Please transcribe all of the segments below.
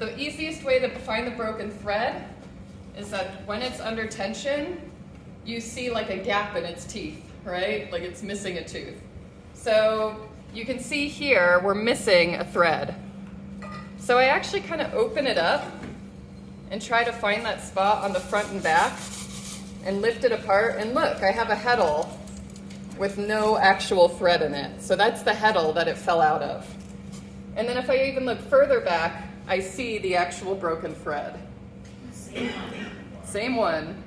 the easiest way to find the broken thread is that when it's under tension, you see like a gap in its teeth, right? Like it's missing a tooth. So you can see here, we're missing a thread. So I actually kind of open it up and try to find that spot on the front and back and lift it apart. And look, I have a heddle with no actual thread in it. So that's the heddle that it fell out of. And then if I even look further back, I see the actual broken thread. Same one.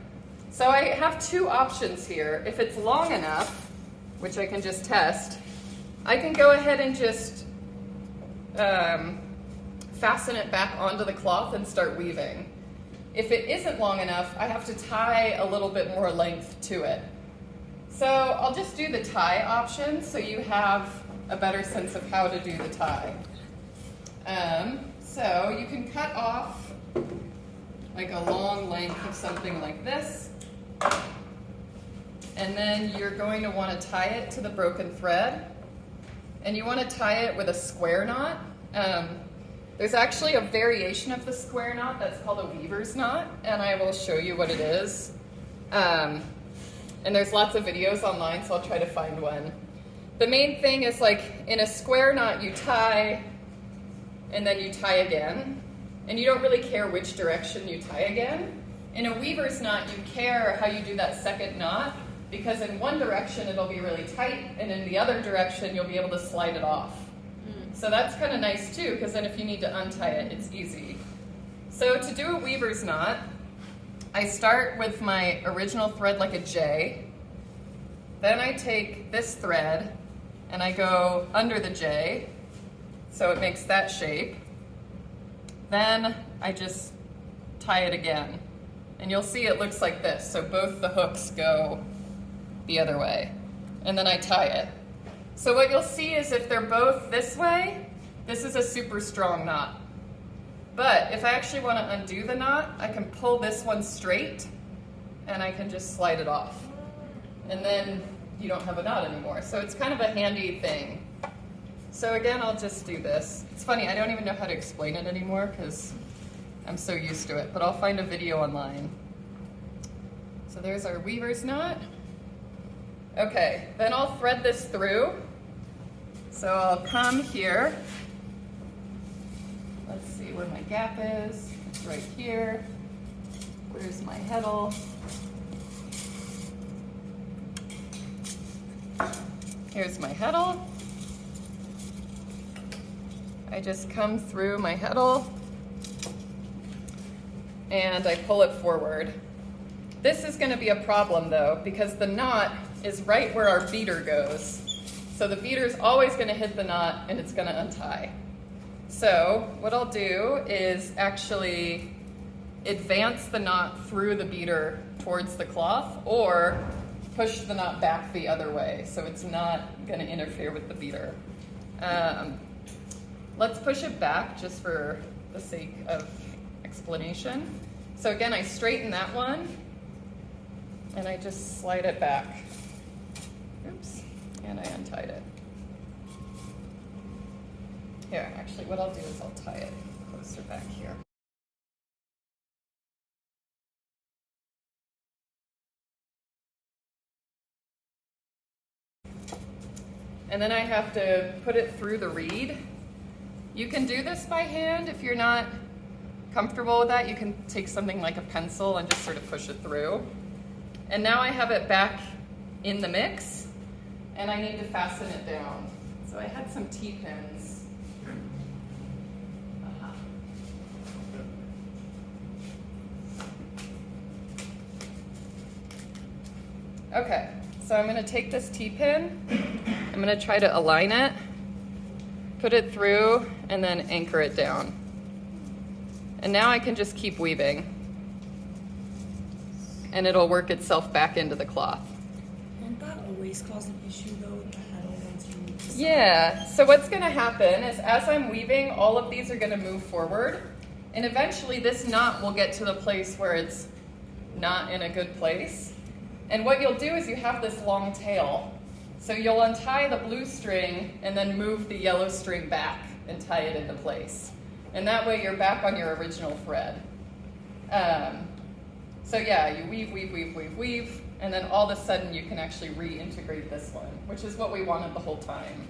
So I have two options here. If it's long enough, which I can just test, I can go ahead and just fasten it back onto the cloth and start weaving. If it isn't long enough, I have to tie a little bit more length to it. So I'll just do the tie option so you have a better sense of how to do the tie. So you can cut off like a long length of something like this, and then you're going to want to tie it to the broken thread, and you want to tie it with a square knot. There's actually a variation of the square knot that's called a weaver's knot, and I will show you what it is. And there's lots of videos online, so I'll try to find one. The main thing is, like, in a square knot you tie and then you tie again, and you don't really care which direction you tie again. In a weaver's knot you care how you do that second knot, because in one direction it'll be really tight, and in the other direction you'll be able to slide it off. So that's kind of nice too, because then if you need to untie it, it's easy. So to do a weaver's knot, I start with my original thread like a J. Then I take this thread and I go under the J, so it makes that shape. Then I just tie it again. And you'll see it looks like this. So both the hooks go the other way. And then I tie it. So what you'll see is if they're both this way, this is a super strong knot. But if I actually want to undo the knot, I can pull this one straight and I can just slide it off. And then you don't have a knot anymore. So it's kind of a handy thing. So again, I'll just do this. It's funny, I don't even know how to explain it anymore because I'm so used to it, but I'll find a video online. So there's our weaver's knot. Okay, then I'll thread this through. So I'll come here. Let's see where my gap is. It's right here. Where's my heddle? Here's my heddle. I just come through my heddle and I pull it forward. This is going to be a problem though, because the knot is right where our beater goes. So the beater is always going to hit the knot and it's going to untie. So what I'll do is actually advance the knot through the beater towards the cloth, or push the knot back the other way so it's not going to interfere with the beater. Let's push it back just for the sake of explanation. So again, I straighten that one and I just slide it back. Oops, and I untied it. Here, actually what I'll do is I'll tie it closer back here. And then I have to put it through the reed. You can do this by hand if you're not comfortable with that. You can take something like a pencil and just sort of push it through. And now I have it back in the mix, and I need to fasten it down. So I had some T-pins. Okay, so I'm going to take this T-pin, I'm going to try to align it, put it through, and then anchor it down. And now I can just keep weaving, and it'll work itself back into the cloth. Won't that always cause an issue though with the heddle once you move this? Yeah, so what's going to happen is as I'm weaving, all of these are going to move forward, and eventually this knot will get to the place where it's not in a good place. And what you'll do is you have this long tail. So you'll untie the blue string and then move the yellow string back and tie it into place. And that way you're back on your original thread. So yeah, you weave, weave, weave, weave, weave, and then all of a sudden you can actually reintegrate this one, which is what we wanted the whole time.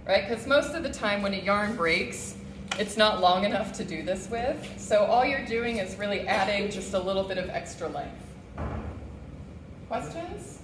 Right? Because most of the time when a yarn breaks, it's not long enough to do this with. So all you're doing is really adding just a little bit of extra length. Questions?